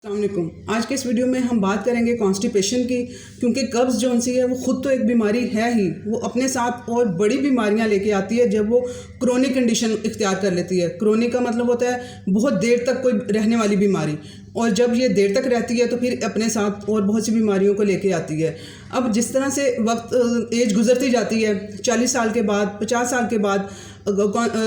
अस्सलामुअलैकुम। आज के इस वीडियो में हम बात करेंगे कॉन्स्टिपेशन की, क्योंकि कब्ज़ जो सी है वो ख़ुद तो एक बीमारी है ही, वो अपने साथ और बड़ी बीमारियां लेके आती है जब वो क्रोनिक कंडीशन इख्तियार कर लेती है। क्रोनिक का मतलब होता है बहुत देर तक कोई रहने वाली बीमारी, और जब ये देर तक रहती है तो फिर अपने साथ और बहुत सी बीमारियों को लेके आती है। अब जिस तरह से वक्त एज गुजरती जाती है, 40 साल के बाद 50 साल के बाद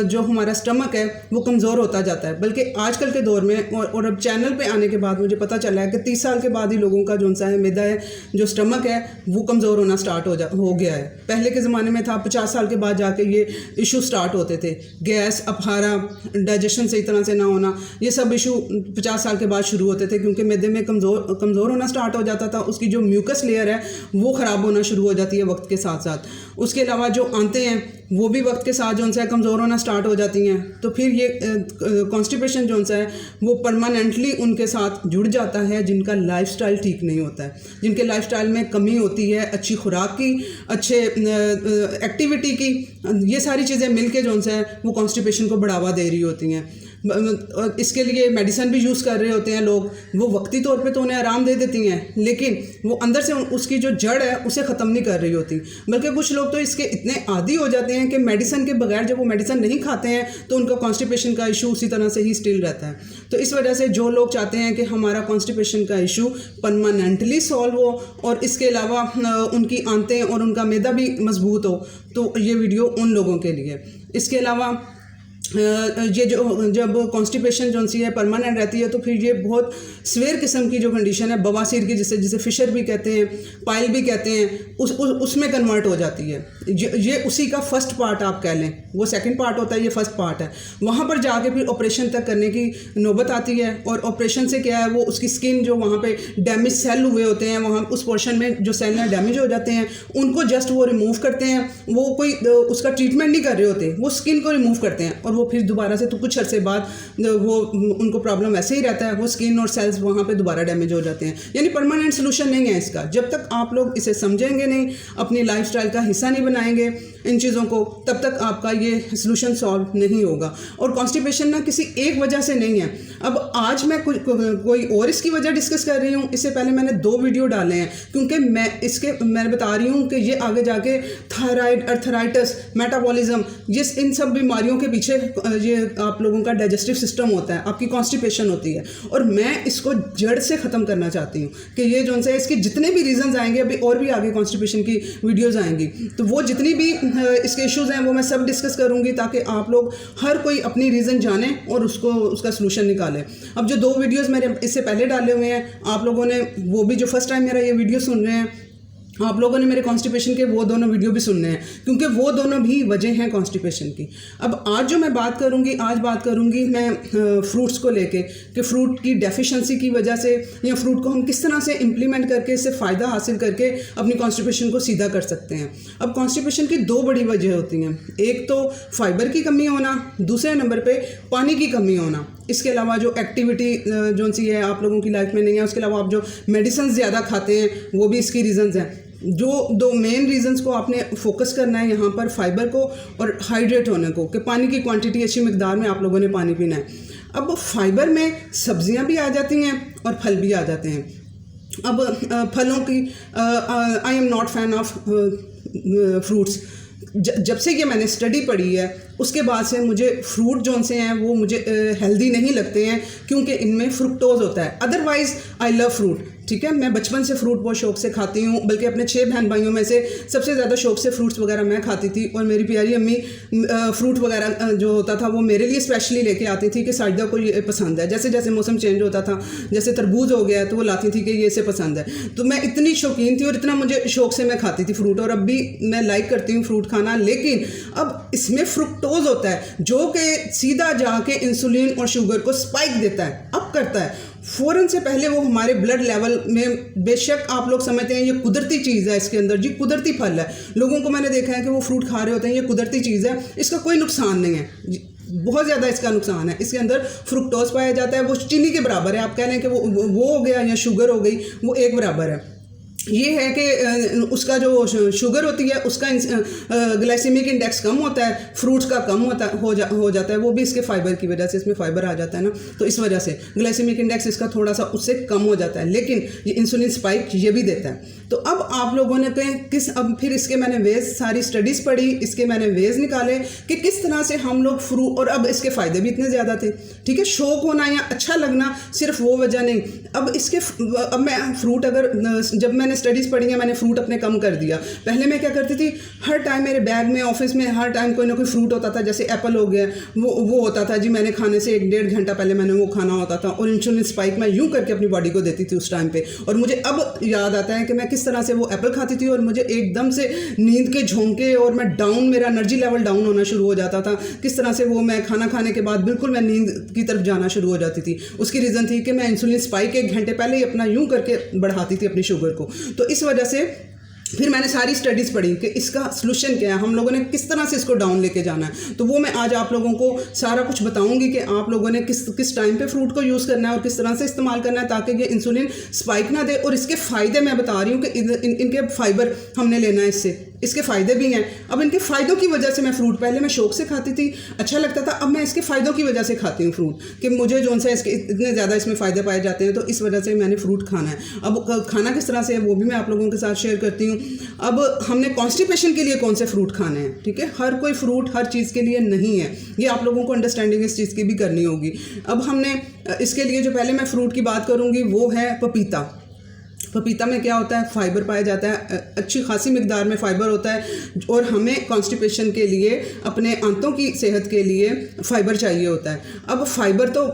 जो हमारा स्टमक है वो कमज़ोर होता जाता है। बल्कि आजकल के दौर में और अब चैनल पे आने के बाद मुझे पता चला है कि 30 साल के बाद ही लोगों का जो सा है मैदा है, जो स्टमक है वो कमज़ोर होना स्टार्ट हो गया है। पहले के ज़माने में था 50 साल के बाद जाके ये इशू स्टार्ट होते थे, गैस, अफारा, डाइजेशन सही तरह से ना होना, ये सब इशू 50 साल के बाद शुरू होते थे, क्योंकि मैदे में कमज़ोर होना स्टार्ट हो जाता था। उसकी जो म्यूकस लेयर है वो ख़राब होना शुरू हो जाती है वक्त के साथ साथ। उसके अलावा जो आंतें हैं वो भी वक्त के साथ जो है कमज़ोर होना स्टार्ट हो जाती हैं। तो फिर ये कॉन्स्टिपेशन जो है वो परमानेंटली उनके साथ जुड़ जाता है जिनका लाइफस्टाइल ठीक नहीं होता है, जिनके लाइफस्टाइल में कमी होती है अच्छी खुराक की, अच्छे एक्टिविटी की। ये सारी चीज़ें मिलके जो है वो कॉन्स्टिपेशन को बढ़ावा दे रही होती हैं। इसके लिए मेडिसिन भी यूज़ कर रहे होते हैं लोग, वो वक्ती तौर पे तो उन्हें आराम दे देती हैं, लेकिन वो अंदर से उसकी जो जड़ है उसे ख़त्म नहीं कर रही होती। बल्कि कुछ लोग तो इसके इतने आदी हो जाते हैं कि मेडिसिन के बगैर जब वो मेडिसिन नहीं खाते हैं तो उनका कॉन्स्टिपेशन का इशू उसी तरह से ही स्टिल रहता है। तो इस वजह से जो लोग चाहते हैं कि हमारा कॉन्स्टिपेशन का इशू परमानेंटली सॉल्व हो और इसके अलावा उनकी आंतें और उनका मैदा भी मजबूत हो, तो ये वीडियो उन लोगों के लिए। इसके अलावा ये जब कॉन्स्टिपेशन जो सी है परमानेंट रहती है तो फिर ये बहुत सीवियर किस्म की जो कंडीशन है बवासीर की, जिसे फिशर भी कहते हैं, पाइल भी कहते हैं, उसमें कन्वर्ट हो जाती है। ये उसी का फर्स्ट पार्ट आप कह लें, वो सेकंड पार्ट होता है, ये फर्स्ट पार्ट है। वहाँ पर जाके फिर ऑपरेशन तक करने की नौबत आती है, और ऑपरेशन से क्या है वो उसकी स्किन जो वहाँ पे डैमेज सेल हुए होते हैं, वहाँ उस पोर्शन में जो सेल डैमेज हो जाते हैं उनको जस्ट वो रिमूव करते हैं। वो कोई उसका ट्रीटमेंट नहीं कर रहे होते, वो स्किन को रिमूव करते हैं, और वो फिर दोबारा से तो कुछ अरसे बाद वो उनको प्रॉब्लम वैसे ही रहता है, वो स्किन और सेल्स वहाँ पे दोबारा डैमेज हो जाते हैं। यानी परमानेंट सोल्यूशन नहीं है इसका। जब तक आप लोग इसे समझेंगे नहीं, अपनी लाइफस्टाइल का हिस्सा नहीं बनाएंगे इन चीज़ों को, तब तक आपका ये सोल्यूशन सॉल्व नहीं होगा। और कॉन्स्टिपेशन ना किसी एक वजह से नहीं है। अब आज मैं कोई और इसकी वजह डिस्कस कर रही हूँ, इससे पहले मैंने 2 वीडियो डाले हैं, क्योंकि मैं बता रही हूँ कि ये आगे जाके थायराइड, अर्थराइटिस, मेटाबॉलिज्म, इन सब बीमारियों के पीछे ये आप लोगों का डाइजेस्टिव सिस्टम होता है, आपकी कॉन्स्टिपेशन होती है, और मैं इसको जड़ से ख़त्म करना चाहती हूँ कि ये जो है इसके जितने भी रीजंस आएंगे, अभी और भी आगे कॉन्स्टिपेशन की वीडियोस आएंगी, तो वो जितनी भी इसके इश्यूज हैं वो मैं सब डिस्कस करूँगी, ताकि आप लोग हर कोई अपनी रीज़न जाने और उसका सोल्यूशन निकालें। अब जो 2 वीडियोज़ मेरे इससे पहले डाले हुए हैं, आप लोगों ने वो भी, जो फर्स्ट टाइम मेरा ये वीडियो सुन रहे हैं, आप लोगों ने मेरे कॉन्स्टिपेशन के वो दोनों वीडियो भी सुनने हैं, क्योंकि वो दोनों भी वजह हैं कॉन्स्टिपेशन की। अब आज जो मैं बात करूँगी मैं फ्रूट्स को लेके, कि फ्रूट की डेफिशिएंसी की वजह से या फ्रूट को हम किस तरह से इम्प्लीमेंट करके इससे फ़ायदा हासिल करके अपनी कॉन्स्टिपेशन को सीधा कर सकते हैं। अब कॉन्स्टिपेशन की 2 बड़ी वजह होती हैं, एक तो फाइबर की कमी होना, दूसरे नंबर पर पानी की कमी होना। इसके अलावा जो एक्टिविटी जो सी है आप लोगों की लाइफ में नहीं है, उसके अलावा आप जो मेडिसिन ज़्यादा खाते हैं वो भी इसकी रीज़न्स हैं। जो 2 मेन रीजंस को आपने फोकस करना है यहाँ पर, फाइबर को और हाइड्रेट होने को, कि पानी की क्वांटिटी अच्छी मिकदार में आप लोगों ने पानी पीना है। अब फाइबर में सब्जियाँ भी आ जाती हैं और फल भी आ जाते हैं। अब फलों की I am not fan of fruits. जब से ये मैंने स्टडी पढ़ी है उसके बाद से मुझे फ्रूट जो से हैं वो मुझे हेल्दी नहीं लगते हैं, क्योंकि इनमें फ्रुक्टोज होता है। अदरवाइज़ आई लव फ्रूट, ठीक है, मैं बचपन से फ्रूट बहुत शौक से खाती हूँ, बल्कि अपने 6 बहन भाइयों में से सबसे ज़्यादा शौक से फ्रूट्स वगैरह मैं खाती थी, और मेरी प्यारी अम्मी फ्रूट वगैरह जो होता था वो मेरे लिए स्पेशली लेके आती थी कि साजिदा को ये पसंद है। जैसे जैसे मौसम चेंज होता था, जैसे तरबूज हो गया तो वो लाती थी कि ये इसे पसंद है, तो मैं इतनी शौकीन थी और इतना मुझे शौक से मैं खाती थी फ्रूट, और अब भी मैं लाइक करती हूँ फ्रूट खाना। लेकिन अब इसमें फ्रुक्टोज होता है जो कि सीधा जाके इंसुलिन और शुगर को स्पाइक देता है, अप करता है फ़ौरन से पहले। वो हमारे ब्लड लेवल में, बेशक आप लोग समझते हैं ये कुदरती चीज़ है, इसके अंदर जी कुदरती फल है, लोगों को मैंने देखा है कि वो फ्रूट खा रहे होते हैं, ये कुदरती चीज़ है, इसका कोई नुकसान नहीं है, बहुत ज़्यादा इसका नुकसान है। इसके अंदर फ्रुक्टोज पाया जाता है, वो चीनी के बराबर है, आप कह लें कि वो हो गया या शुगर हो गई, वो एक बराबर है। ये है कि उसका जो शुगर होती है उसका ग्लाइसेमिक इंडेक्स कम होता है, फ्रूट्स का कम हो जाता है, वो भी इसके फाइबर की वजह से, इसमें फाइबर आ जाता है ना, तो इस वजह से ग्लाइसेमिक इंडेक्स इसका थोड़ा सा उससे कम हो जाता है। लेकिन ये इंसुलिन स्पाइक ये भी देता है। तो अब आप लोगों ने अब फिर इसके मैंने वेज सारी स्टडीज़ पढ़ी, इसके मैंने वेज निकाले कि किस तरह से हम लोग फ्रूट, और अब इसके फ़ायदे भी इतने ज़्यादा थे, ठीक है, शौक होना या अच्छा लगना सिर्फ वो वजह नहीं। अब मैं फ्रूट, अगर जब मैंने स्टडीज़ पढ़ी है मैंने फ्रूट अपने कम कर दिया। पहले मैं क्या करती थी, हर टाइम मेरे बैग में, ऑफिस में हर टाइम कोई ना कोई फ्रूट होता था, जैसे एप्पल हो गया, वो होता था जी, मैंने खाने से 1-1.5 घंटा पहले मैंने वो खाना होता था, और इंसुलिन स्पाइक मैं यूं करके अपनी बॉडी को देती थी उस टाइम पे। और मुझे अब याद आता है कि मैं किस तरह से वो एप्पल खाती थी और मुझे एकदम से नींद के झोंके और मैं डाउन, मेरा एनर्जी लेवल डाउन होना शुरू हो जाता था। किस तरह से वो मैं खाना खाने के बाद बिल्कुल मैं नींद की तरफ जाना शुरू हो जाती थी। उसकी रीज़न थी कि मैं इंसुलिन स्पाइक 1 घंटे पहले ही अपना यूं करके बढ़ाती थी अपनी शुगर को। तो इस वजह से फिर मैंने सारी स्टडीज़ पढ़ी कि इसका सलूशन क्या है, हम लोगों ने किस तरह से इसको डाउन लेके जाना है। तो वो मैं आज आप लोगों को सारा कुछ बताऊंगी कि आप लोगों ने किस टाइम पे फ्रूट को यूज़ करना है और किस तरह से इस्तेमाल करना है ताकि ये इंसुलिन स्पाइक ना दे। और इसके फ़ायदे मैं बता रही हूँ कि इनके फाइबर हमने लेना है, इससे इसके फ़ायदे भी हैं। अब इनके फ़ायदों की वजह से मैं फ्रूट, पहले मैं शौक से खाती थी, अच्छा लगता था, अब मैं इसके फ़ायदों की वजह से खाती हूँ फ्रूट, कि मुझे जो सा इसके इतने ज़्यादा इसमें फ़ायदे पाए जाते हैं, तो इस वजह से मैंने फ्रूट खाना है। अब खाना किस तरह से है वो भी मैं आप लोगों के साथ शेयर करती हूँ। अब हमने कॉन्स्टिपेशन के लिए कौन से फ्रूट खाने हैं, ठीक है, हर कोई फ्रूट हर चीज़ के लिए नहीं है, ये आप लोगों को अंडरस्टैंडिंग इस चीज़ की भी करनी होगी। अब हमने इसके लिए जो पहले मैं फ्रूट की बात करूँगी वो है पपीता। पपीता में क्या होता है, फाइबर पाया जाता है, अच्छी खासी मिकदार में फाइबर होता है, और हमें कॉन्स्टिपेशन के लिए, अपने आंतों की सेहत के लिए फाइबर चाहिए होता है। अब फाइबर तो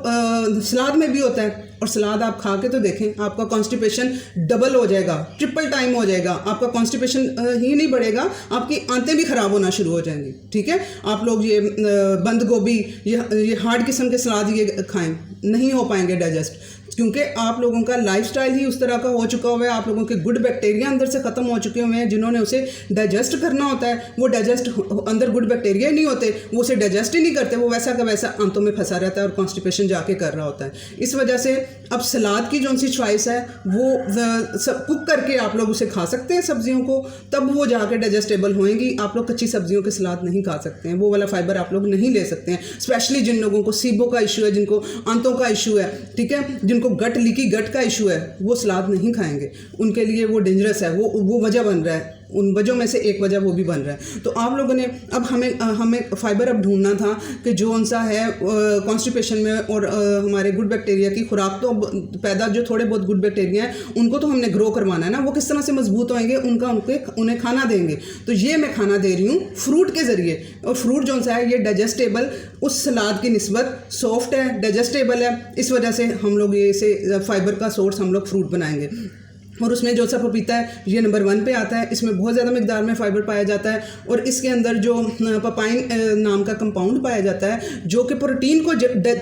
सलाद में भी होता है, और सलाद आप खा के तो देखें, आपका कॉन्स्टिपेशन डबल हो जाएगा, ट्रिपल टाइम हो जाएगा, आपका कॉन्स्टिपेशन ही नहीं बढ़ेगा, आपकी आंतें भी ख़राब होना शुरू हो जाएंगी, ठीक है। आप लोग ये बंद गोभी, ये हार्ड किस्म के सलाद ये खाएं, नहीं हो पाएंगे डाइजेस्ट, क्योंकि आप लोगों का लाइफस्टाइल ही उस तरह का हो चुका हुआ है, आप लोगों के गुड बैक्टीरिया अंदर से ख़त्म हो चुके हुए हैं, जिन्होंने उसे डाइजेस्ट करना होता है, वो डाइजेस्ट, अंदर गुड बैक्टीरिया नहीं होते, वो उसे डाइजेस्ट ही नहीं करते, वो वैसा का वैसा आंतों में फंसा रहता है और कॉन्स्टिपेशन जाके कर रहा होता है। इस वजह से अब सलाद की जो सी चॉइस है वो सब कुक करके आप लोग उसे खा सकते हैं सब्जियों को, तब वो जाके डाइजेस्टेबल होएंगी। आप लोग कच्ची सब्जियों के सलाद नहीं खा सकते हैं, वो वाला फाइबर आप लोग नहीं ले सकते हैं, स्पेशली जिन लोगों को सीबो का इशू है, जिनको आंतों का इशू है, ठीक है, जिनको लीकी गट का इशू है, वो सलाद नहीं खाएंगे, उनके लिए वो डेंजरस है, वो वजह बन रहा है, उन वजहों में से एक वजह वो भी बन रहा है। तो आप लोगों ने अब हमें फाइबर अब ढूंढना था कि जो उनसा है कॉन्स्टिपेशन में, और हमारे गुड बैक्टीरिया की खुराक तो पैदा, जो थोड़े बहुत गुड बैक्टीरिया हैं उनको तो हमने ग्रो करवाना है ना, वो किस तरह से मजबूत होंगे, उन्हें खाना देंगे। तो ये मैं खाना दे रही हूँ फ्रूट के ज़रिए, और फ्रूट जो सा है ये डाइजेस्टेबल, उस सलाद की निस्बत सॉफ्ट है, डाइजेस्टेबल है, इस वजह से हम लोग ये से फाइबर का सोर्स हम लोग फ्रूट बनाएंगे। और उसमें जो सा पपीता है ये नंबर 1 पे आता है, इसमें बहुत ज़्यादा मिकदार में फ़ाइबर पाया जाता है, और इसके अंदर जो पपाइन नाम का कंपाउंड पाया जाता है, जो कि प्रोटीन को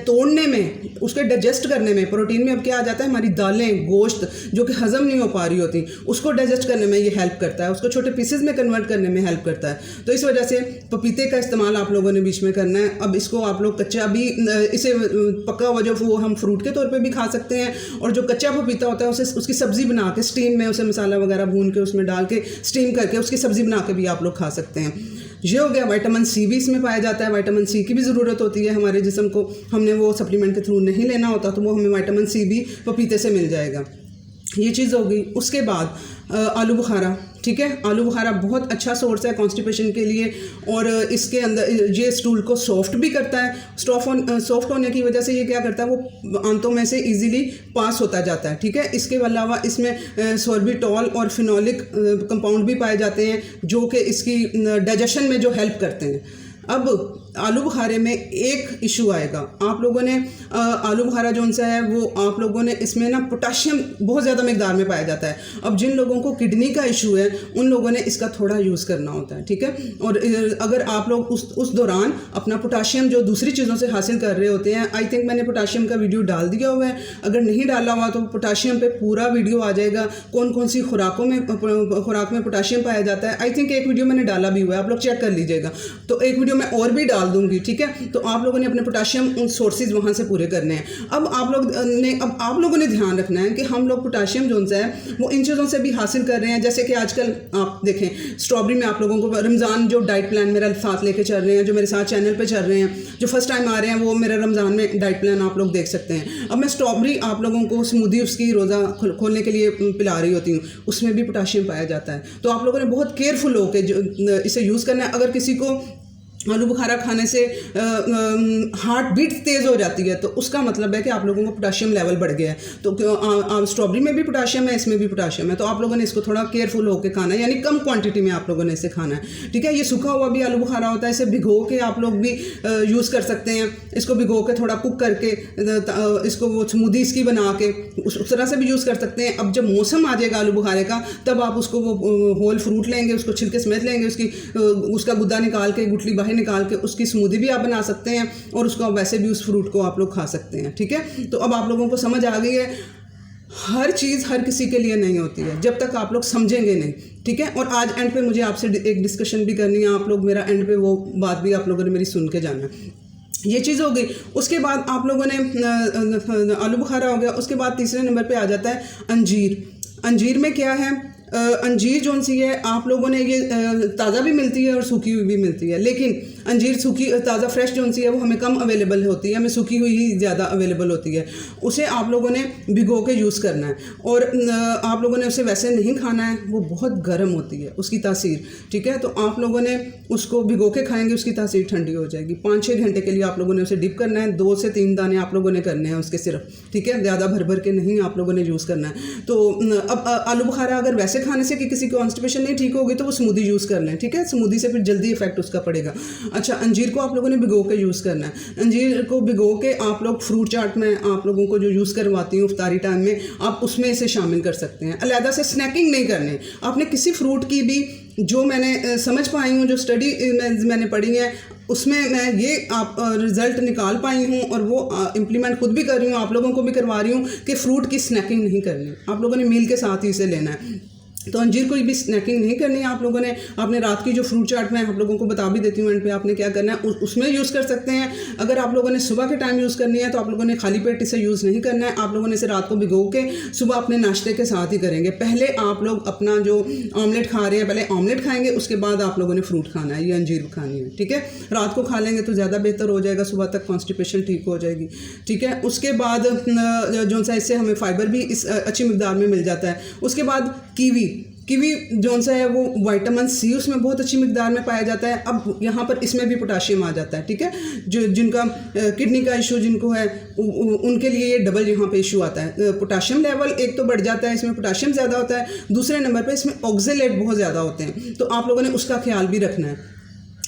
तोड़ने में, उसके डाइजेस्ट करने में, प्रोटीन में अब क्या आ जाता है, हमारी दालें, गोश्त जो कि हज़म नहीं हो पा रही होती, उसको डाइजेस्ट करने में ये हेल्प करता है, उसको छोटे पीसेज में कन्वर्ट करने में हेल्प करता है। तो इस वजह से पपीते का इस्तेमाल आप लोगों ने बीच में करना है। अब इसको आप लोग कच्चा भी, इसे पका हुआ जो वो हम फ्रूट के तौर पर भी खा सकते हैं, और जो कच्चा पपीता होता है उसे उसकी सब्ज़ी बना के, स्टीम में उसे मसाला वगैरह भून के उसमें डाल के स्टीम करके उसकी सब्ज़ी बना के भी आप लोग खा सकते हैं। ये हो गया। विटामिन सी भी इसमें पाया जाता है, विटामिन सी की भी ज़रूरत होती है हमारे जिस्म को, हमने वो सप्लीमेंट के थ्रू नहीं लेना होता, तो वो हमें विटामिन सी भी पपीते से मिल जाएगा। ये चीज़ होगी। उसके बाद आलू बुखारा, ठीक है, आलू बुखारा बहुत अच्छा सोर्स है कॉन्स्टिपेशन के लिए, और इसके अंदर ये स्टूल को सॉफ्ट भी करता है। सॉफ्ट होने की वजह से ये क्या करता है, वो आंतों में से इजीली पास होता जाता है, ठीक है। इसके अलावा इसमें सॉर्बिटॉल और फिनोलिक कंपाउंड भी पाए जाते हैं, जो कि इसकी डाइजेशन में जो हेल्प करते हैं। अब आलू बुखारे में एक इशू आएगा, आप लोगों ने आलू बुखारा जो सा है वो आप लोगों ने इसमें ना पोटाशियम बहुत ज़्यादा मिकदार में पाया जाता है। अब जिन लोगों को किडनी का इशू है उन लोगों ने इसका थोड़ा यूज़ करना होता है, ठीक है। और अगर आप लोग उस दौरान अपना पोटाशियम जो दूसरी चीज़ों से हासिल कर रहे होते हैं, आई थिंक मैंने पोटाशियम का वीडियो डाल दिया हुआ है, अगर नहीं डाला हुआ तो पोटाशियम पे पूरा वीडियो आ जाएगा, कौन कौन सी खुराक में पोटाशियम पाया जाता है। आई थिंक एक वीडियो मैंने डाला भी हुआ है, आप लोग चेक कर लीजिएगा। तो एक वीडियो मैं और भी डाल डाल दूंगी, ठीक है। तो आप लोगों ने अपने पोटाशियम उन सोर्सेज वहाँ से पूरे करने हैं। अब आप लोगों ने ध्यान रखना है कि हम लोग पोटाशियम जो है वो इन चीज़ों से भी हासिल कर रहे हैं। जैसे कि आजकल आप देखें स्ट्रॉबेरी में आप लोगों को रमज़ान जो डाइट प्लान मेरा साथ लेके चल रहे हैं, जो मेरे साथ चैनल पे चल रहे हैं, जो फर्स्ट टाइम आ रहे हैं, वो मेरा रमज़ान में डाइट प्लान आप लोग देख सकते हैं। अब मैं स्ट्रॉबेरी आप लोगों को स्मूदी उसकी रोज़ा खोलने के लिए पिला रही होती हूँ, उसमें भी पोटाशियम पाया जाता है। तो आप लोगों ने बहुत केयरफुल होकर जो इसे यूज़ करना है। अगर किसी को आलू बुखारा खाने से हार्ट बीट तेज़ हो जाती है तो उसका मतलब है कि आप लोगों को पोटाशियम लेवल बढ़ गया है। तो स्ट्रॉबेरी में भी पोटाशियम है, इसमें भी पोटाशियम है, तो आप लोगों ने इसको थोड़ा केयरफुल होकर खाना है, यानी कम क्वांटिटी में आप लोगों ने इसे खाना है, ठीक है। ये सूखा हुआ भी आलू बुखारा होता है, इसे भिगो के आप लोग भी यूज़ कर सकते हैं। इसको भिगो के थोड़ा कुक करके इसको वो स्मूदी इसकी बना के उस तरह से भी यूज़ कर सकते हैं। अब जब मौसम आ जाएगा आलू बुखारे का, तब आप उसको वो होल फ्रूट लेंगे, उसको छिलके समेत लेंगे, उसका गुद्दा निकाल के, गुठली बाहर निकाल के उसकी स्मूदी भी आप बना सकते हैं और उसको वैसे भी उस फ्रूट को आप लोग खा सकते हैं, ठीक है। तो अब आप लोगों को समझ आ गई है, हर चीज़ हर किसी के लिए नहीं होती है जब तक आप लोग समझेंगे नहीं, ठीक है। और आज एंड पे मुझे आपसे एक डिस्कशन भी करनी है, आप लोग मेरा एंड पे वो बात भी आप लोगों ने मेरी सुन के जाना है। ये चीज़ हो गई। उसके बाद आप लोगों ने आलू बुखारा हो गया। उसके बाद तीसरे नंबर पे आ जाता है अंजीर। अंजीर में क्या है, अंजीर जो सी है आप लोगों ने ये ताज़ा भी मिलती है और सूखी हुई भी मिलती है, लेकिन अंजीर सूखी ताज़ा फ्रेश जो सी है वो हमें कम अवेलेबल होती है, हमें सूखी हुई ही ज़्यादा अवेलेबल होती है। उसे आप लोगों ने भिगो के यूज़ करना है और आप लोगों ने उसे वैसे नहीं खाना है, वो बहुत गर्म होती है उसकी तासीर, ठीक है। तो आप लोगों ने उसको भिगो के खाएंगे, उसकी तासीर ठंडी हो जाएगी। 5-6 घंटे के लिए आप लोगों ने उसे डिप करना है, 2 से 3 दाने आप लोगों ने करने हैं उसके सिर्फ, ठीक है, ज़्यादा भर भर के नहीं आप लोगों ने यूज़ करना है। तो अब आलू बुखारा अगर वैसे खाने से कि किसी को कॉन्स्टिपेशन नहीं ठीक होगी तो वो स्मूदी यूज़ कर लें, ठीक है, स्मूदी से फिर जल्दी इफेक्ट उसका पड़ेगा। अच्छा, अंजीर को आप लोगों ने भिगो के यूज़ करना है। अंजीर को भिगो के आप लोग फ्रूट चाट में आप लोगों को जो यूज़ करवाती हूँ इफ्तारी टाइम में, आप उसमें इसे शामिल कर सकते हैं। अलहदा से स्नैकिंग नहीं करने, आपने किसी फ्रूट की भी जो मैंने समझ पाई हूँ, जो स्टडी मैंने पढ़ी है, उसमें मैं ये आप रिज़ल्ट निकाल पाई हूँ और वो इम्प्लीमेंट खुद भी कर रही हूँ, आप लोगों को भी करवा रही हूँ कि फ़्रूट की स्नैकिंग नहीं करनी, आप लोगों ने मील के साथ ही इसे लेना है। तो अंजीर को भी स्नैकिंग नहीं करनी है आप लोगों ने। आपने रात की जो फ्रूट चाट मैं आप लोगों को बता भी देती हूँ एंड पे आपने क्या करना है, उसमें यूज़ कर सकते हैं। अगर आप लोगों ने सुबह के टाइम यूज़ करनी है तो आप लोगों ने खाली पेट इसे यूज़ नहीं करना है, आप लोगों ने इसे रात को भिगो के सुबह अपने नाश्ते के साथ ही करेंगे। पहले आप लोग अपना जो ऑमलेट खा रहे हैं, पहले ऑमलेट खाएंगे, उसके बाद आप लोगों ने फ्रूट खाना है, ये अंजीर खानी है, ठीक है। रात को खा लेंगे तो ज़्यादा बेहतर हो जाएगा, सुबह तक कॉन्स्टिपेशन ठीक हो जाएगी, ठीक है। उसके बाद जो सा इससे हमें फाइबर भी इस अच्छी मिकदार में मिल जाता है। उसके बाद कीवी जौन सा है वो विटामिन सी उसमें बहुत अच्छी मिकदार में पाया जाता है। अब यहाँ पर इसमें भी पोटाशियम आ जाता है, ठीक है। जो जिनका किडनी का इशू जिनको है उनके लिए ये डबल यहाँ पे इशू आता है। पोटाशियम लेवल एक तो बढ़ जाता है, इसमें पोटाशियम ज़्यादा होता है, दूसरे नंबर पे इसमें ऑक्जेलेट बहुत ज़्यादा होते हैं, तो आप लोगों ने उसका ख्याल भी रखना है।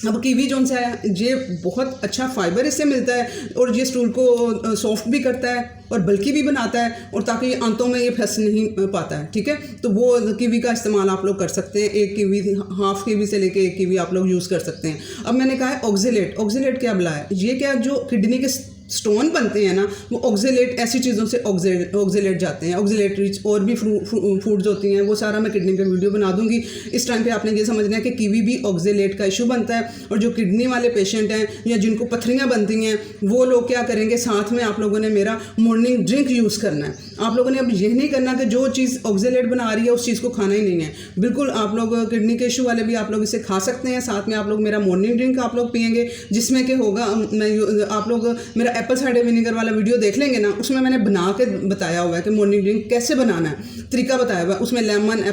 अब कीवी जो सा है ये बहुत अच्छा फाइबर इससे मिलता है और ये स्टूल को सॉफ्ट भी करता है और बल्कि भी बनाता है, और ताकि आंतों में ये फंस नहीं पाता है, ठीक है। तो वो कीवी का इस्तेमाल आप लोग कर सकते हैं। एक कीवी, हाफ कीवी से लेके एक कीवी आप लोग यूज़ कर सकते हैं। अब मैंने कहा है ऑक्जेलेट क्या बुला है, ये क्या जो किडनी के स्टोन बनते हैं ना, वो ऑक्जेलेट ऐसी चीज़ों से ऑक्जेलेट जाते हैं। ऑक्जेलेट रिच और भी फूड्स होती हैं, वो सारा मैं किडनी पे वीडियो बना दूंगी। इस टाइम पे आपने ये समझना है कि कीवी भी ऑक्जेलेट का इशू बनता है, और जो किडनी वाले पेशेंट हैं या जिनको पथरियाँ बनती हैं वो लोग क्या करेंगे, साथ में आप लोगों ने मेरा मॉर्निंग ड्रिंक यूज़ करना है। आप लोगों ने अब ये नहीं करना कि जो चीज़ ऑक्जेलेट बना रही है उस चीज़ को खाना ही नहीं है, बिल्कुल। आप लोग किडनी के इशू वाले भी आप लोग इसे खा सकते हैं, साथ में आप लोग मेरा मॉर्निंग ड्रिंक आप लोग पियेंगे, जिसमें कि होगा आप लोग मेरा एप्पल साइडर विनेगर वाला वीडियो देख लेंगे ना, उसमें मैंने बना के बताया हुआ है कि मॉर्निंग ड्रिंक कैसे बनाना है, तरीका बताया हुआ है। उसमें lemon,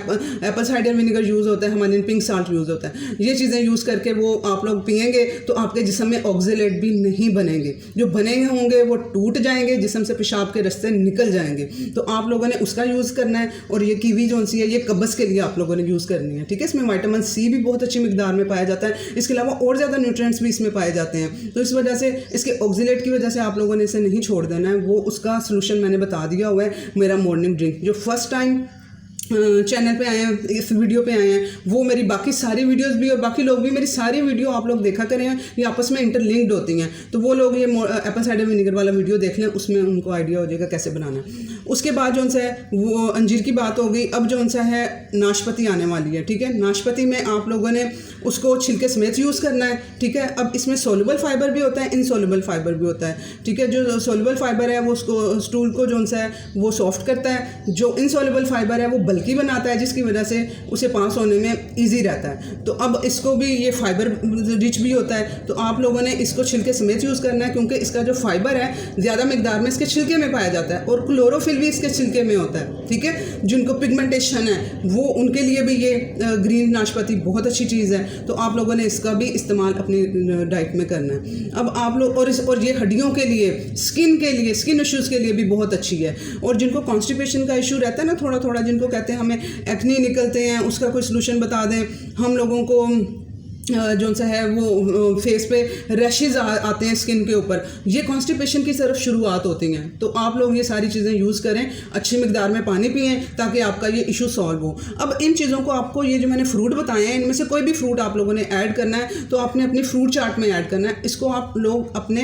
Apple cider vinegar use होता है, हमारे पिंक साल्ट यूज़ होता है। ये चीज़ें यूज़ करके वो आप लोग पियेंगे तो आपके जिस्म में ऑक्जेलेट भी नहीं बनेंगे, जो बने होंगे वो टूट जाएंगे, जिस्म से पेशाब के रास्ते निकल जाएंगे। तो आप लोगों ने उसका यूज़ करना है। और ये कीवी जो सी है ये कब्ज़ के लिए आप लोगों ने यूज़ करनी है, ठीक है। इसमें विटामिन सी भी बहुत अच्छी मिकदार में पाया जाता है, इसके अलावा और ज़्यादा न्यूट्रिएंट्स भी इसमें पाए जाते हैं। तो इस वजह से, इसके ऑक्जेलेट की वजह से आप लोगों ने इसे नहीं छोड़ देना है। वो उसका सलूशन मैंने बता दिया हुआ है, मेरा मॉर्निंग ड्रिंक। जो फर्स्ट टाइम चैनल पे आए हैं, इस वीडियो पे आए हैं, वो मेरी बाकी सारी वीडियोस भी और बाकी लोग भी मेरी सारी वीडियो आप लोग देखा करें, ये आपस में इंटरलिंक्ड होती हैं। तो वो लोग ये एप्पल साइडर विनेगर वाला वीडियो देख लें, उसमें उनको आइडिया हो जाएगा कैसे बनाना है। उसके बाद जो सा है वो अंजीर की बात हो गई। अब जो सा है नाशपाती आने वाली है, ठीक है। नाशपाती में आप लोगों ने उसको छिलके समेत यूज़ करना है, ठीक है। अब इसमें सोल्यूबल फाइबर भी होता है, इनसोल्यूबल फाइबर भी होता है, ठीक है। जो सोल्यूबल फाइबर है वो उसको स्टूल को जो सा है वो सॉफ्ट करता है, जो इनसोल्यूबल फाइबर है वो बल्कि बनाता है, जिसकी वजह से उसे पास होने में ईजी रहता है। तो अब इसको भी ये फाइबर रिच भी होता है, तो आप लोगों ने इसको छिलके समेत यूज़ करना है, क्योंकि इसका जो फाइबर है ज़्यादा मिकदार में इसके छिलके में पाया जाता है और क्लोरोफिल भी इसके छिलके में होता है, ठीक है। जिनको पिगमेंटेशन है वो उनके लिए भी ये ग्रीन नाशपाती बहुत अच्छी चीज़ है, तो आप लोगों ने इसका भी इस्तेमाल अपनी डाइट में करना है। अब आप लोग और ये हड्डियों के लिए, स्किन इश्यूज़ के लिए भी बहुत अच्छी है। और जिनको कॉन्स्टिपेशन का इशू रहता है ना थोड़ा थोड़ा, जिनको कहते हैं हमें एक्ने निकलते हैं, उसका कोई सलूशन बता दें हम लोगों को। जो सा है वो फेस पे रैशेज आते हैं स्किन के ऊपर, ये कॉन्स्टिपेशन की तरफ शुरुआत होती हैं। तो आप लोग ये सारी चीज़ें यूज़ करें, अच्छी मिकदार में पानी पिएं ताकि आपका ये इशू सॉल्व हो। अब इन चीज़ों को आपको, ये जो मैंने फ्रूट बताए हैं, इनमें से कोई भी फ्रूट आप लोगों ने ऐड करना है तो आपने अपनी फ्रूट चार्ट में ऐड करना है। इसको आप लोग अपने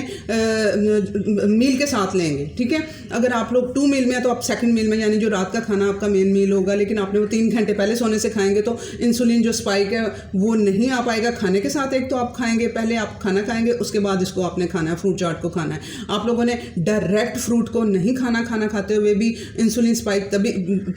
मील के साथ लेंगे, ठीक है। अगर आप लोग 2 मील में है तो आप सेकंड मील में, यानी जो रात का खाना आपका मेन मील होगा, लेकिन आपने वो 3 घंटे पहले सोने से खाएंगे तो इंसुलिन जो स्पाइक है वो नहीं आ पाएगा खाने के साथ। एक तो आप खाएंगे, पहले आप खाना खाएंगे, उसके बाद इसको आपने खाना है, फ्रूट चाट को खाना है। आप लोगों ने डायरेक्ट फ्रूट को नहीं खाना, खाना खाते हुए भी इंसुलिन स्पाइक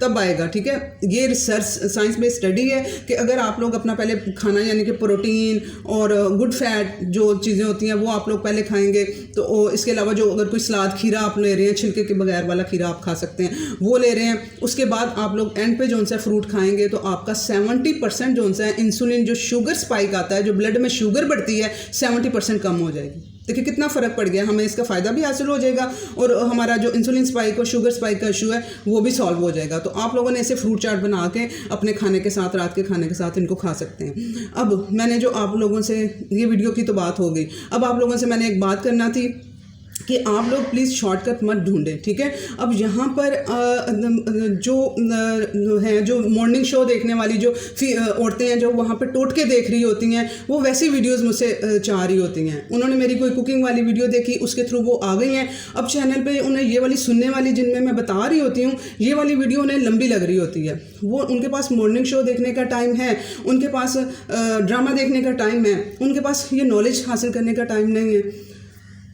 तब आएगा, ठीक है। ये रिसर्च साइंस बेस्ड स्टडी है कि अगर आप लोग अपना पहले खाना, यानी कि प्रोटीन और गुड फैट जो चीज़ें होती हैं वो आप लोग पहले खाएंगे, तो इसके अलावा जो अगर कोई सलाद, खीरा आप ले रहे हैं, छिलके के बगैर वाला खीरा आप खा सकते हैं, वो ले रहे हैं, उसके बाद आप लोग एंड पे जो सा फ्रूट खाएंगे तो आपका 70% जो सा इंसुलिन, जो शुगर स्पाइक आता है, जो ब्लड में शुगर बढ़ती है, 70% कम हो जाएगी। देखिए कितना फ़र्क पड़ गया, हमें इसका फ़ायदा भी हासिल हो जाएगा और हमारा जो इंसुलिन स्पाइक और शुगर स्पाइक का इशू है वो भी सॉल्व हो जाएगा। तो आप लोगों ने ऐसे फ्रूट चाट बना के अपने खाने के साथ, रात के खाने के साथ इनको खा सकते हैं। अब मैंने जो आप लोगों से, ये वीडियो की तो बात हो गई, अब आप लोगों से मैंने एक बात करना थी कि आप लोग प्लीज़ शॉर्टकट मत ढूंढें, ठीक है। अब यहाँ पर जो मॉर्निंग शो देखने वाली जो औरतें हैं, जो वहाँ पर टोटके देख रही होती हैं, वो वैसी वीडियोस मुझसे चाह रही होती हैं। उन्होंने मेरी कोई कुकिंग वाली वीडियो देखी, उसके थ्रू वो आ गई हैं। अब चैनल पे उन्हें ये वाली सुनने वाली, जिनमें मैं बता रही होती हूँ, ये वाली वीडियो उन्हें लंबी लग रही होती है। वो, उनके पास मॉर्निंग शो देखने का टाइम है, उनके पास ड्रामा देखने का टाइम है, उनके पास ये नॉलेज हासिल करने का टाइम नहीं है।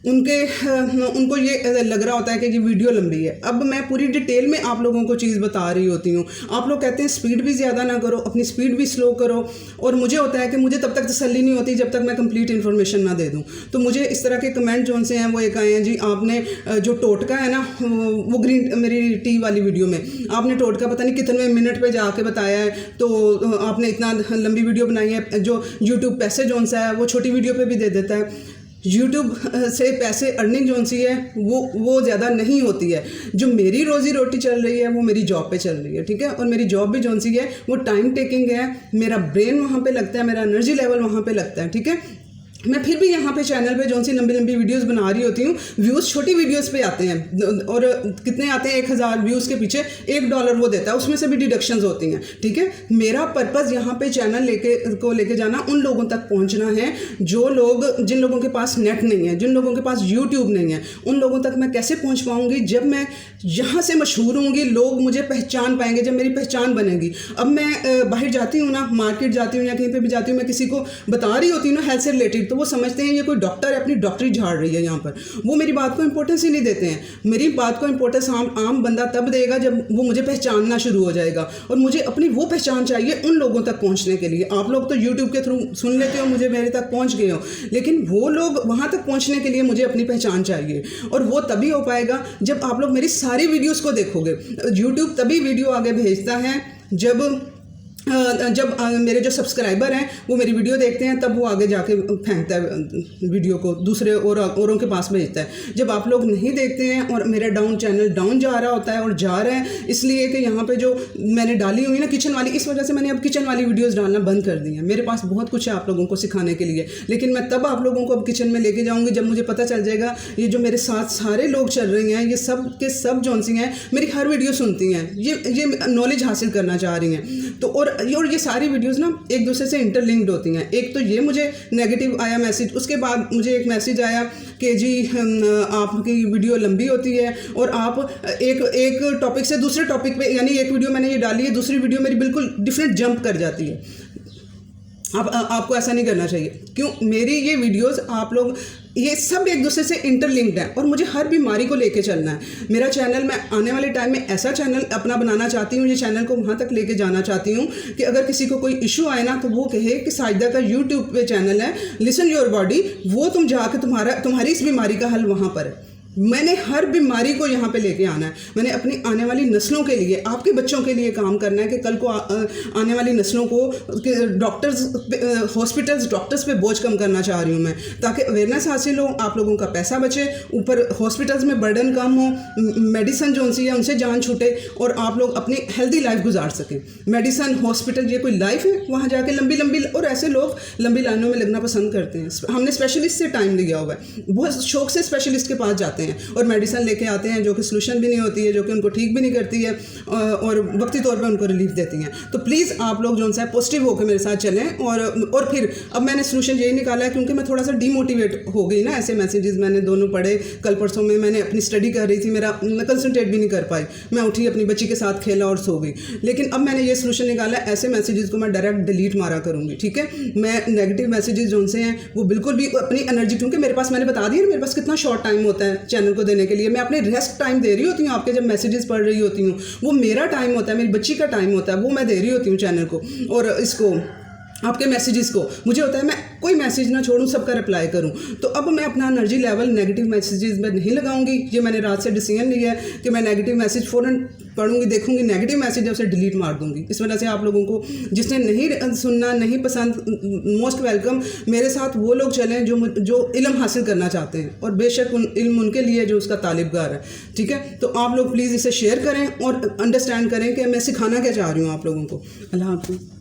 उनको ये लग रहा होता है कि ये वीडियो लंबी है। अब मैं पूरी डिटेल में आप लोगों को चीज़ बता रही होती हूँ। आप लोग कहते हैं स्पीड भी ज़्यादा ना करो, अपनी स्पीड भी स्लो करो, और मुझे होता है कि मुझे तब तक तसल्ली नहीं होती जब तक मैं कंप्लीट इन्फॉर्मेशन ना दे दूँ। तो मुझे इस तरह के कमेंट जो से हैं वो एक आए हैं, जी आपने जो टोटका है ना, वो ग्रीन, मेरी टी वाली वीडियो में आपने टोटका पता नहीं कितने मिनट पर जाके बताया है, तो आपने इतना लंबी वीडियो बनाई है। जो यूट्यूब पैसे जो सा है वो छोटी वीडियो पर भी दे देता है। यूट्यूब से पैसे अर्निंग जो सी है वो ज़्यादा नहीं होती है। जो मेरी रोज़ी रोटी चल रही है वो मेरी जॉब पे चल रही है, ठीक है। और मेरी जॉब भी जो सी है वो टाइम टेकिंग है, मेरा ब्रेन वहाँ पे लगता है, मेरा एनर्जी लेवल वहाँ पे लगता है, ठीक है। मैं फिर भी यहाँ पे चैनल पे जो सी लंबी लंबी वीडियोस बना रही होती हूँ। व्यूज़ छोटी वीडियोस पे आते हैं, और कितने आते हैं, 1000 व्यूज़ के पीछे $1 वो देता है, उसमें से भी डिडक्शंस होती हैं, ठीक है। मेरा पर्पज़ यहाँ पे चैनल लेके जाना, उन लोगों तक पहुँचना है जो लोग, जिन लोगों के पास नेट नहीं है, जिन लोगों के पास यूट्यूब नहीं है, उन लोगों तक मैं कैसे पहुँच पाऊँगी। जब मैं यहाँ से मशहूर होंगी, लोग मुझे पहचान पाएंगे, जब मेरी पहचान बनेगी। अब मैं बाहर जाती हूँ ना, मार्केट जाती हूँ या कहीं पर भी जाती हूँ, मैं किसी को बता रही होती हूँ ना हेल्थ से रिलेटेड, तो वो समझते हैं ये कोई डॉक्टर है, अपनी डॉक्टरी झाड़ रही है यहाँ पर। वो मेरी बात को इंपॉर्टेंस ही नहीं देते हैं। मेरी बात को इंपॉर्टेंस आम बंदा तब देगा जब वो मुझे पहचानना शुरू हो जाएगा, और मुझे अपनी वो पहचान चाहिए उन लोगों तक पहुँचने के लिए। आप लोग तो यूट्यूब के थ्रू सुन लेते हो, मुझे मेरे तक पहुँच गए हो, लेकिन वो लोग वहाँ तक पहुँचने के लिए मुझे अपनी पहचान चाहिए, और वो तभी हो पाएगा जब आप लोग मेरी सारी वीडियोज़ को देखोगे। यूट्यूब तभी वीडियो आगे भेजता है जब मेरे जो सब्सक्राइबर हैं वो मेरी वीडियो देखते हैं, तब वो आगे जाके फेंकता है वीडियो को, दूसरे औरों के पास भेजता है। जब आप लोग नहीं देखते हैं और मेरा चैनल डाउन जा रहा होता है, और जा रहा है इसलिए कि यहाँ पे जो मैंने डाली हुई ना किचन वाली, इस वजह से मैंने अब किचन वाली वीडियोज़ डालना बंद कर दी है। मेरे पास बहुत कुछ है आप लोगों को सिखाने के लिए, लेकिन मैं तब आप लोगों को अब किचन में लेके जाऊँगी जब मुझे पता चल जाएगा ये जो मेरे साथ सारे लोग चल रहे हैं, ये सब के सब जौन सी हैं मेरी हर वीडियो सुनती हैं, ये नॉलेज हासिल करना चाह रही हैं। तो और और ये सारी वीडियोस ना एक दूसरे से इंटरलिंक्ड होती हैं। एक तो ये मुझे नेगेटिव आया मैसेज, उसके बाद मुझे एक मैसेज आया कि जी आपकी वीडियो लंबी होती है और आप एक टॉपिक से दूसरे टॉपिक पे, यानी एक वीडियो मैंने ये डाली है, दूसरी वीडियो मेरी बिल्कुल डिफरेंट जंप कर जाती है। आपको ऐसा नहीं करना चाहिए। क्यों? मेरी ये वीडियोस आप लोग ये सब एक दूसरे से इंटरलिंक्ड हैं और मुझे हर बीमारी को लेके चलना है। मेरा चैनल, मैं आने वाले टाइम में ऐसा चैनल अपना बनाना चाहती हूँ, ये चैनल को वहाँ तक लेके जाना चाहती हूँ कि अगर किसी को कोई इशू आए ना तो वो कहे कि साजिदा का यूट्यूब पे चैनल है लिसन योर बॉडी, वो तुम जाके तुम्हारी इस बीमारी का हल वहाँ पर है। मैंने हर बीमारी को यहाँ पे लेके आना है। मैंने अपनी आने वाली नस्लों के लिए, आपके बच्चों के लिए काम करना है कि कल को आने वाली नस्लों को हॉस्पिटल्स डॉक्टर्स पे बोझ कम करना चाह रही हूँ मैं, ताकि अवेयरनेस हासिल हो, आप लोगों का पैसा बचे, ऊपर हॉस्पिटल्स में बर्डन कम हो, मेडिसिन जो उनसी है उनसे जान छूटे और आप लोग अपनी हेल्दी लाइफ गुजार सकें। मेडिसिन, हॉस्पिटल, ये कोई लाइफ है वहाँ जाके लंबी, और ऐसे लोग लंबी लाइनों में लगना पसंद करते हैं। हमने स्पेशलिस्ट से टाइम लिया हुआ है, बहुत शौक से स्पेशलिस्ट के पास जाते हैं और मेडिसिन लेके आते हैं जो कि सोल्यूशन भी नहीं होती है, जो कि उनको ठीक भी नहीं करती है और वक्ती तौर पे उनको रिलीफ देती हैं। तो प्लीज़ आप लोग जो है पॉजिटिव होकर मेरे साथ चलें। और फिर अब मैंने सोल्यूशन यही निकाला है, क्योंकि मैं थोड़ा सा डीमोटिवेट हो गई ना, ऐसे मैसेजेस मैंने दोनों पढ़े। कल परसों में मैंने अपनी स्टडी कर रही थी, मैं कंसंट्रेट भी नहीं कर पाई, मैं उठी अपनी बच्ची के साथ खेला और सो गई। लेकिन अब मैंने ये सोल्यूशन निकाला है, ऐसे मैसेजेस को मैं डायरेक्ट डिलीट मारा करूँगी, ठीक है। मैं नेगेटिव मैसेजेस जो उनसे हैं वो बिल्कुल भी अपनी एनर्जी, क्योंकि मेरे पास, मैंने बता दिया मेरे पास कितना शॉर्ट टाइम होता है चैनल को देने के लिए। मैं अपने रेस्ट टाइम दे रही होती हूँ, आपके जब मैसेजेस पढ़ रही होती हूँ वो मेरा टाइम होता है, मेरी बच्ची का टाइम होता है, वो मैं दे रही होती हूँ चैनल को और इसको आपके मैसेजेस को। मुझे होता है मैं कोई मैसेज ना छोड़ूं, सबका रिप्लाई करूं। तो अब मैं अपना एनर्जी लेवल नेगेटिव मैसेजेस में नहीं लगाऊंगी। ये मैंने रात से डिसीजन लिया है कि मैं नेगेटिव मैसेज फ़ौरन पढ़ूंगी, देखूंगी, नेगेटिव मैसेज है उसे डिलीट मार दूंगी। इस वजह से आप लोगों को जिसने नहीं सुनना, नहीं पसंद, मोस्ट वेलकम। मेरे साथ वो लोग चलें जो इल्म हासिल करना चाहते हैं और बेशक इल्म उनके लिए जो उसका तालिबगार है, ठीक है। तो आप लोग प्लीज़ इसे शेयर करें और अंडरस्टैंड करें कि मैं सिखाना क्या चाह रही हूँ आप लोगों को। अल्लाह हाफ़िज़।